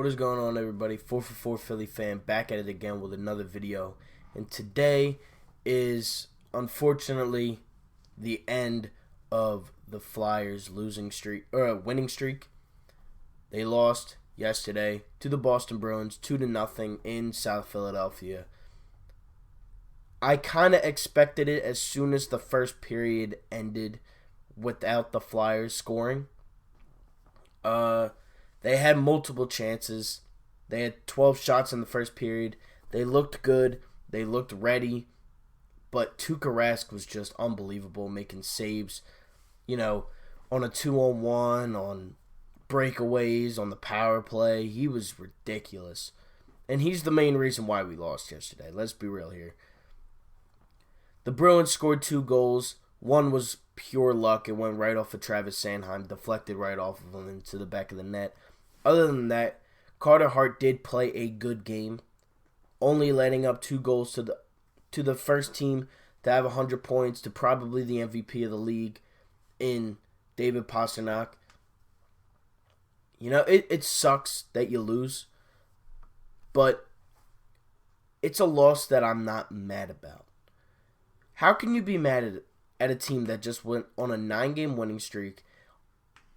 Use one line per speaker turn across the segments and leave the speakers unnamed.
What is going on, everybody? 4 for 4 Philly fan back at it again with another video. And today is, unfortunately, the end of the Flyers winning streak. They lost yesterday to the Boston Bruins 2-0 in South Philadelphia. I kind of expected it as soon as the first period ended without the Flyers scoring. They had multiple chances. They had 12 shots in the first period. They looked good. They looked ready. But Tuukka Rask was just unbelievable, making saves, on a 2-on-1, on breakaways, on the power play. He was ridiculous. And he's the main reason why we lost yesterday. Let's be real here. The Bruins scored 2 goals. One was pure luck. It went right off of Travis Sanheim, deflected right off of him into the back of the net. Other than that, Carter Hart did play a good game, only letting up 2 goals to the first team to have 100 points, to probably the MVP of the league in David Pastrnak. It sucks that you lose, but it's a loss that I'm not mad about. How can you be mad at a team that just went on a 9-game winning streak?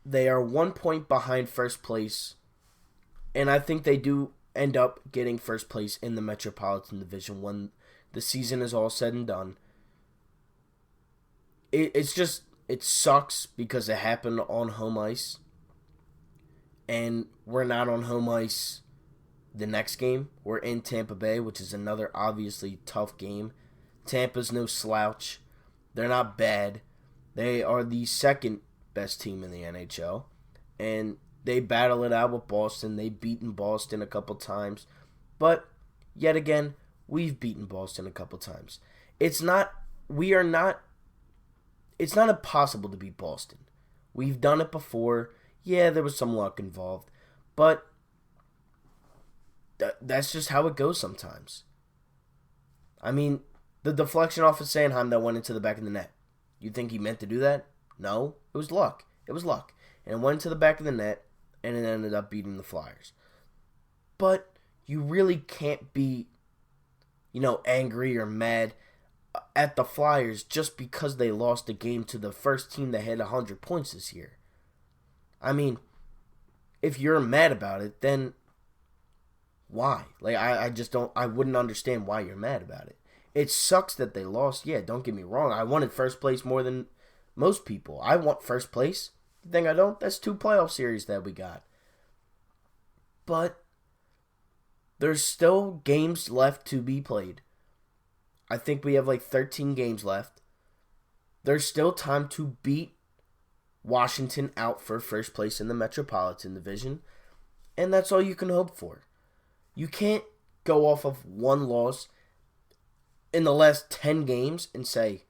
They are 1 point behind first place, and I think they do end up getting first place in the Metropolitan Division when the season is all said and done. It sucks because it happened on home ice, and we're not on home ice the next game. We're in Tampa Bay, which is another obviously tough game. Tampa's no slouch. They're not bad. They are the second best team in the NHL. And they battle it out with Boston. They've beaten Boston a couple times. But, yet again, we've beaten Boston a couple times. It's not impossible to beat Boston. We've done it before. Yeah, there was some luck involved. But that's just how it goes sometimes. I mean, the deflection off of Sanheim that went into the back of the net. You think he meant to do that? No. It was luck. And it went into the back of the net, and it ended up beating the Flyers. But you really can't be, angry or mad at the Flyers just because they lost a game to the first team that had 100 points this year. I mean, if you're mad about it, then why? I wouldn't understand why you're mad about it. It sucks that they lost. Yeah, don't get me wrong. I wanted first place more than most people. I want first place. You think I don't? That's 2 playoff series that we got. But there's still games left to be played. I think we have 13 games left. There's still time to beat Washington out for first place in the Metropolitan Division. And that's all you can hope for. You can't go off of one loss in the last 10 games and say,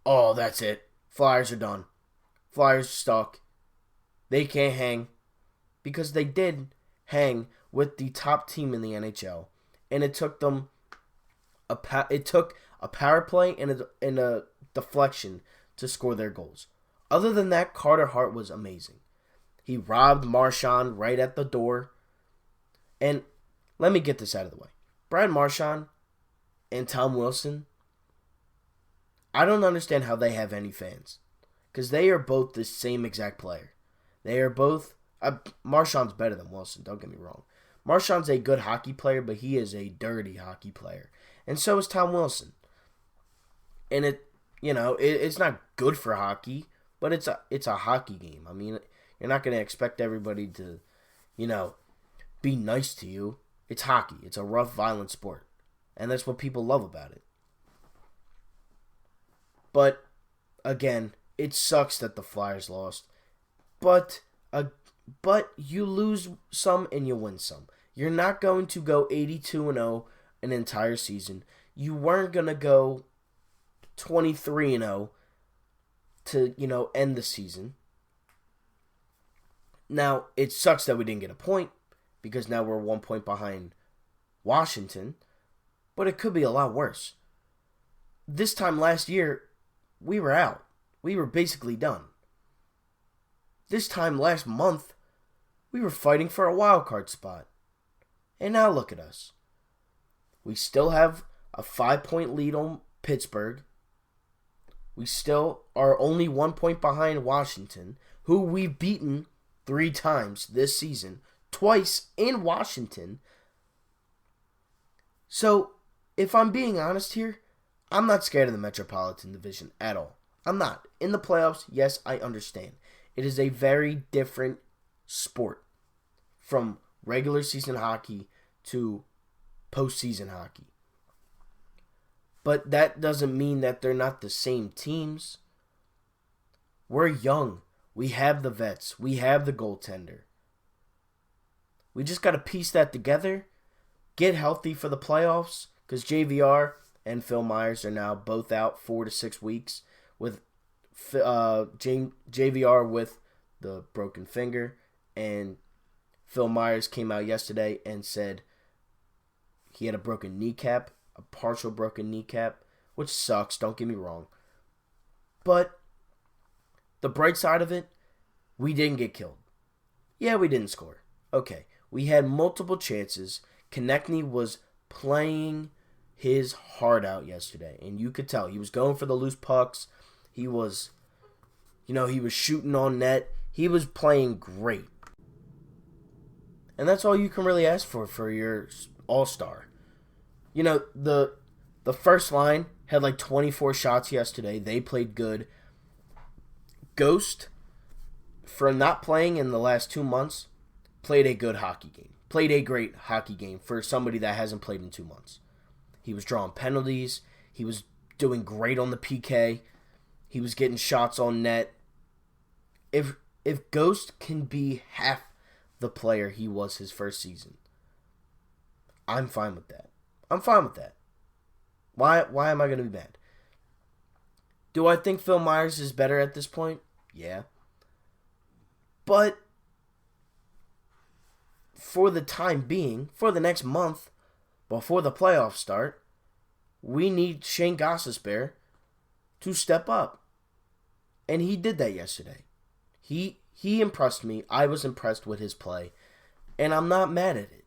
oh, that's it. Flyers are done. Flyers stuck. They can't hang. Because they did hang with the top team in the NHL. And it took them a power play and a deflection to score their goals. Other than that, Carter Hart was amazing. He robbed Marchand right at the door. And let me get this out of the way. Brad Marchand and Tom Wilson, I don't understand how they have any fans. Because they are both the same exact player. They are both... Marchand's better than Wilson, don't get me wrong. Marchand's a good hockey player, but he is a dirty hockey player. And so is Tom Wilson. And it's not good for hockey, but it's a hockey game. I mean, you're not going to expect everybody to, be nice to you. It's hockey. It's a rough, violent sport. And that's what people love about it. But, again, it sucks that the Flyers lost. But you lose some and you win some. You're not going to go 82-0 an entire season. You weren't going to go 23-0 to, end the season. Now, it sucks that we didn't get a point because now we're 1 point behind Washington. But it could be a lot worse. This time last year, we were out. We were basically done. This time last month, we were fighting for a wild card spot. And now look at us. We still have a 5-point lead on Pittsburgh. We still are only 1 point behind Washington, who we've beaten 3 times this season, twice in Washington. So, if I'm being honest here, I'm not scared of the Metropolitan Division at all. I'm not. In the playoffs, yes, I understand. It is a very different sport from regular season hockey to postseason hockey. But that doesn't mean that they're not the same teams. We're young. We have the vets. We have the goaltender. We just got to piece that together, get healthy for the playoffs, because JVR and Phil Myers are now both out 4 to 6 weeks, with JVR with the broken finger, and Phil Myers came out yesterday and said he had a broken kneecap, a partial broken kneecap, which sucks, don't get me wrong. But the bright side of it, we didn't get killed. Yeah, we didn't score. Okay, we had multiple chances. Konechny was playing his heart out yesterday, and you could tell he was going for the loose pucks. He was, he was shooting on net. He was playing great. And that's all you can really ask for your all-star. The first line had like 24 shots yesterday. They played good. Ghost, for not playing in the last 2 months, played a good hockey game. Played a great hockey game for somebody that hasn't played in 2 months. He was drawing penalties. He was doing great on the PK. He was getting shots on net. If Ghost can be half the player he was his first season, I'm fine with that. I'm fine with that. Why am I going to be mad? Do I think Phil Myers is better at this point? Yeah. But for the time being, for the next month, before the playoffs start, we need Shane Gostisbehere to step up. And he did that yesterday. He impressed me. I was impressed with his play. And I'm not mad at it.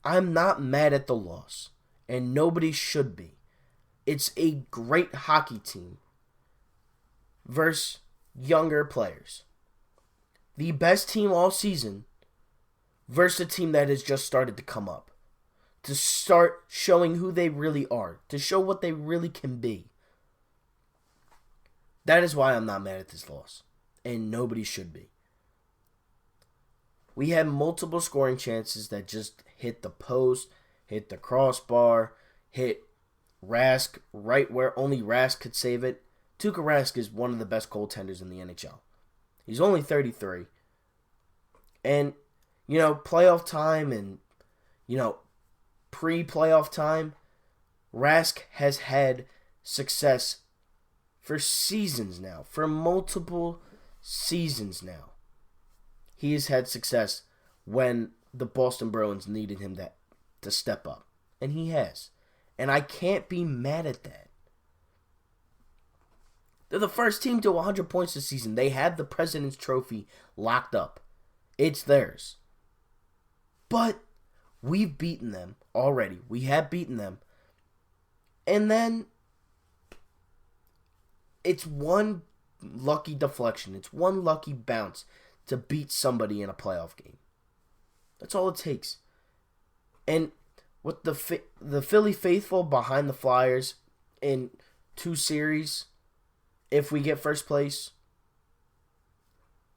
I'm not mad at the loss. And nobody should be. It's a great hockey team versus younger players. The best team all season versus a team that has just started to come up. To start showing who they really are. To show what they really can be. That is why I'm not mad at this loss. And nobody should be. We had multiple scoring chances that just hit the post, hit the crossbar, hit Rask right where only Rask could save it. Tuukka Rask is one of the best goaltenders in the NHL. He's only 33. And, playoff time and, pre-playoff time, Rask has had success for seasons now. For multiple seasons now. He has had success when the Boston Bruins needed him to step up. And he has. And I can't be mad at that. They're the first team to 100 points this season. They have the President's Trophy locked up. It's theirs. But we've beaten them already. We have beaten them. And then it's one lucky deflection. It's one lucky bounce to beat somebody in a playoff game. That's all it takes. And with the Philly faithful behind the Flyers in 2 series, if we get first place,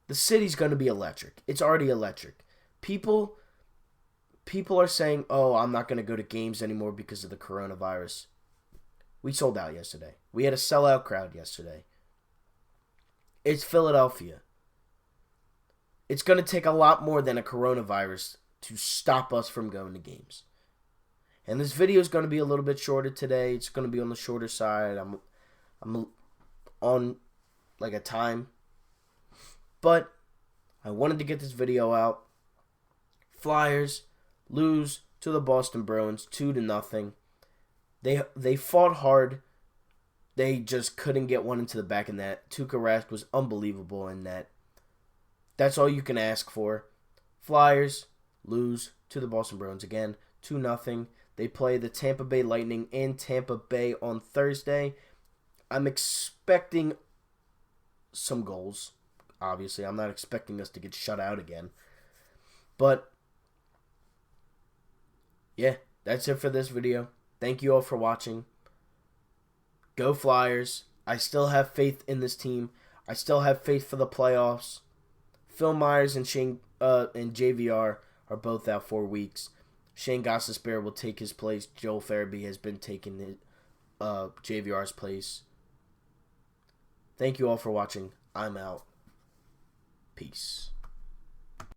the city's going to be electric. It's already electric. People are saying, oh, I'm not going to go to games anymore because of the coronavirus. We sold out yesterday. We had a sellout crowd yesterday. It's Philadelphia. It's going to take a lot more than a coronavirus to stop us from going to games. And this video is going to be a little bit shorter today. It's going to be on the shorter side. I'm on like a time. But I wanted to get this video out. Flyers lose to the Boston Bruins 2-0. They fought hard. They just couldn't get one into the back of net. Tuukka Rask was unbelievable in net. That's all you can ask for. Flyers lose to the Boston Bruins. Again, 2-0. They play the Tampa Bay Lightning in Tampa Bay on Thursday. I'm expecting some goals. Obviously, I'm not expecting us to get shut out again. But, yeah, that's it for this video. Thank you all for watching. Go Flyers. I still have faith in this team. I still have faith for the playoffs. Phil Myers and JVR are both out 4 weeks. Shane Gostisbehere will take his place. Joel Farabee has been taking JVR's place. Thank you all for watching. I'm out. Peace.